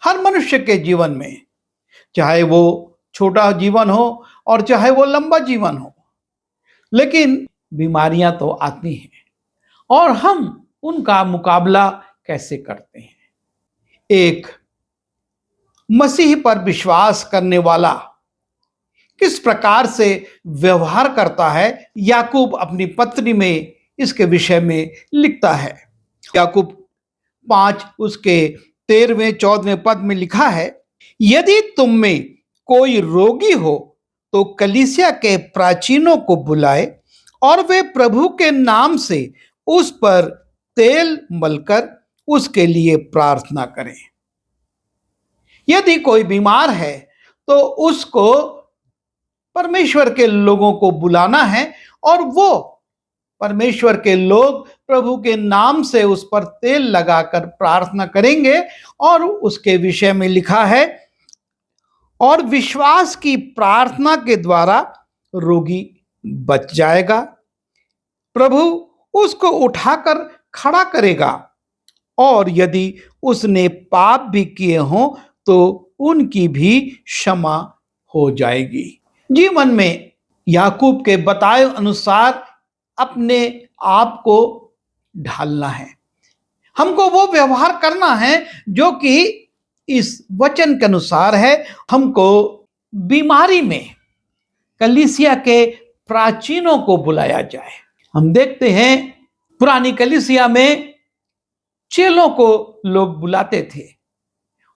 हर मनुष्य के जीवन में, चाहे वो छोटा जीवन हो और चाहे वो लंबा जीवन हो, लेकिन बीमारियां तो आती हैं और हम उनका मुकाबला कैसे करते हैं। एक मसीह पर विश्वास करने वाला किस प्रकार से व्यवहार करता है, याकूब अपनी पत्री में इसके विषय में लिखता है। याकूब 5 उसके 13वें 14वें पद में लिखा है, यदि तुम में कोई रोगी हो तो कलीसिया के प्राचीनों को बुलाए और वे प्रभु के नाम से उस पर तेल मलकर उसके लिए प्रार्थना करें। यदि कोई बीमार है तो उसको परमेश्वर के लोगों को बुलाना है और वो परमेश्वर के लोग प्रभु के नाम से उस पर तेल लगाकर प्रार्थना करेंगे। और उसके विषय में लिखा है, और विश्वास की प्रार्थना के द्वारा रोगी बच जाएगा, प्रभु उसको उठाकर खड़ा करेगा, और यदि उसने पाप भी किए हों तो उनकी भी क्षमा हो जाएगी। जीवन में याकूब के बताए अनुसार अपने आप को ढालना है। हमको वो व्यवहार करना है जो कि इस वचन के अनुसार है। हमको बीमारी में कलीसिया के प्राचीनों को बुलाया जाए। हम देखते हैं पुरानी कलीसिया में चेलों को लोग बुलाते थे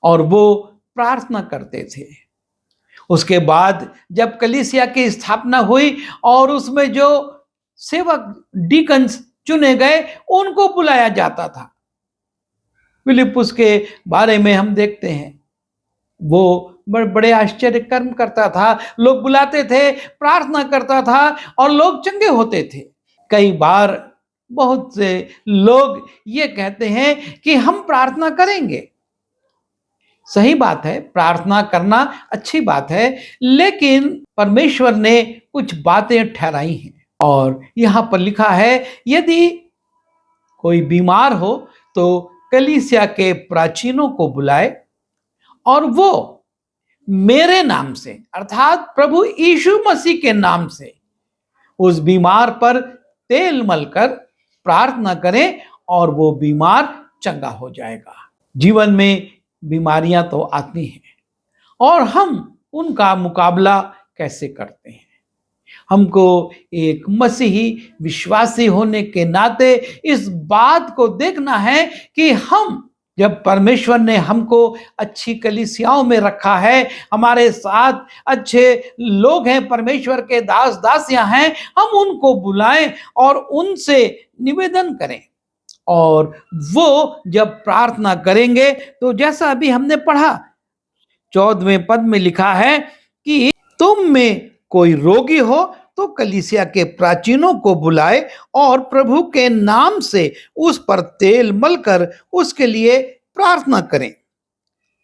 और वो प्रार्थना करते थे। उसके बाद जब कलीसिया की स्थापना हुई और उसमें जो सेवक डीकन्स चुने गए उनको बुलाया जाता था। फिलिप्पुस के बारे में हम देखते हैं, वो बड़े आश्चर्य कर्म करता था, लोग बुलाते थे, प्रार्थना करता था और लोग चंगे होते थे। कई बार बहुत से लोग ये कहते हैं कि हम प्रार्थना करेंगे। सही बात है, प्रार्थना करना अच्छी बात है, लेकिन परमेश्वर ने कुछ बातें ठहराई हैं और यहां पर लिखा है, यदि कोई बीमार हो तो कलीसिया के प्राचीनों को बुलाए और वो मेरे नाम से, अर्थात प्रभु यीशु मसीह के नाम से उस बीमार पर तेल मलकर प्रार्थना करें और वो बीमार चंगा हो जाएगा। जीवन में बीमारियां तो आती हैं और हम उनका मुकाबला कैसे करते हैं। हमको एक मसीही विश्वासी होने के नाते इस बात को देखना है कि हम, जब परमेश्वर ने हमको अच्छी कलीसियाओं में रखा है, हमारे साथ अच्छे लोग हैं, परमेश्वर के दास दासियां हैं, हम उनको बुलाएं और उनसे निवेदन करें। और वो जब प्रार्थना करेंगे तो जैसा अभी हमने पढ़ा 14वें पद में लिखा है कि तुम में कोई रोगी हो तो कलीसिया के प्राचीनों को बुलाए और प्रभु के नाम से उस पर तेल मलकर उसके लिए प्रार्थना करें,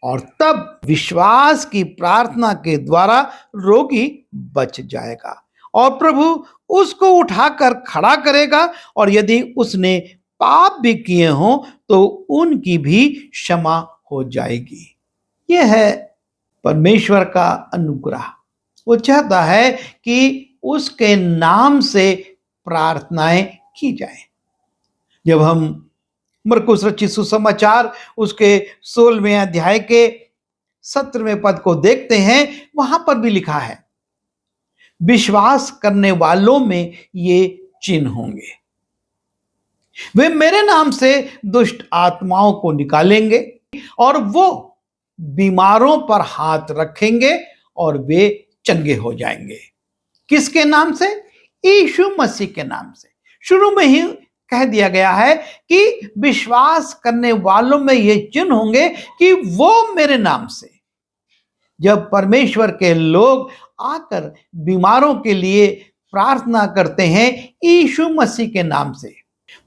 और तब विश्वास की प्रार्थना के द्वारा रोगी बच जाएगा और प्रभु उसको उठाकर खड़ा करेगा, और यदि उसने पाप भी किए हों तो उनकी भी क्षमा हो जाएगी। यह है परमेश्वर का अनुग्रह। वो चाहता है कि उसके नाम से प्रार्थनाएं की जाए। जब हम मरकुस रचित सुसमाचार उसके 16वें अध्याय के 17वें पद को देखते हैं, वहां पर भी लिखा है, विश्वास करने वालों में ये चिन्ह होंगे, वे मेरे नाम से दुष्ट आत्माओं को निकालेंगे और वो बीमारों पर हाथ रखेंगे और वे चंगे हो जाएंगे। किसके नाम से? यीशु मसीह के नाम से। शुरू में ही कह दिया गया है कि विश्वास करने वालों में ये चिन्ह होंगे कि वो मेरे नाम से, जब परमेश्वर के लोग आकर बीमारों के लिए प्रार्थना करते हैं यीशु मसीह के नाम से।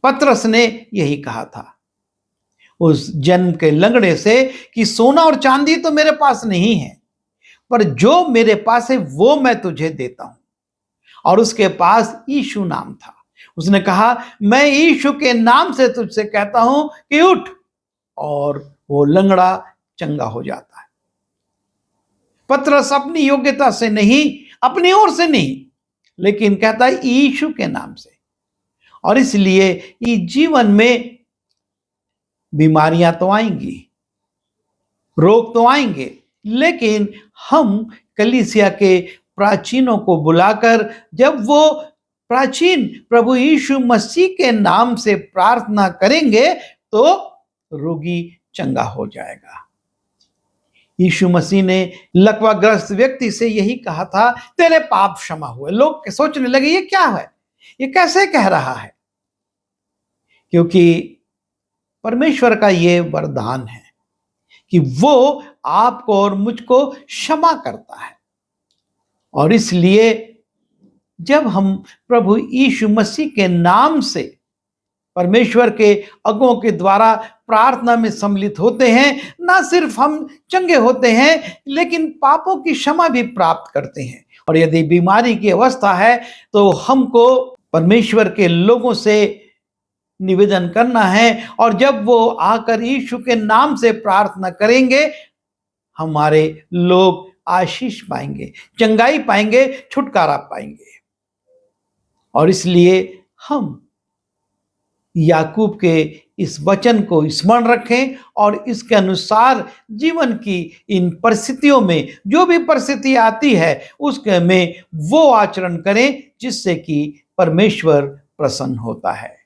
पतरस ने यही कहा था उस जन्म के लंगड़े से कि सोना और चांदी तो मेरे पास नहीं है, पर जो मेरे पास है वो मैं तुझे देता हूं। और उसके पास यीशु नाम था। उसने कहा, मैं यीशु के नाम से तुझसे कहता हूं कि उठ, और वो लंगड़ा चंगा हो जाता है। पतरस अपनी योग्यता से नहीं, अपनी ओर से नहीं, लेकिन कहता है यीशु के नाम से। और इसलिए इस जीवन में बीमारियां तो आएंगी, रोग तो आएंगे, लेकिन हम कलीसिया के प्राचीनों को बुलाकर जब वो प्राचीन प्रभु यीशु मसीह के नाम से प्रार्थना करेंगे तो रोगी चंगा हो जाएगा। यीशु मसीह ने लकवाग्रस्त व्यक्ति से यही कहा था, तेरे पाप क्षमा हुए। लोग सोचने लगे ये क्या है, ये कैसे कह रहा है? क्योंकि परमेश्वर का ये वरदान है कि वो आपको और मुझको क्षमा करता है। और इसलिए जब हम प्रभु यीशु मसीह के नाम से परमेश्वर के अगुओं के द्वारा प्रार्थना में सम्मिलित होते हैं, ना सिर्फ हम चंगे होते हैं लेकिन पापों की क्षमा भी प्राप्त करते हैं। और यदि बीमारी की अवस्था है तो हमको परमेश्वर के लोगों से निवेदन करना है, और जब वो आकर यीशु के नाम से प्रार्थना करेंगे हमारे लोग आशीष पाएंगे, चंगाई पाएंगे, छुटकारा पाएंगे। और इसलिए हम याकूब के इस वचन को स्मरण रखें और इसके अनुसार जीवन की इन परिस्थितियों में, जो भी परिस्थिति आती है उसके में वो आचरण करें जिससे कि परमेश्वर प्रसन्न होता है।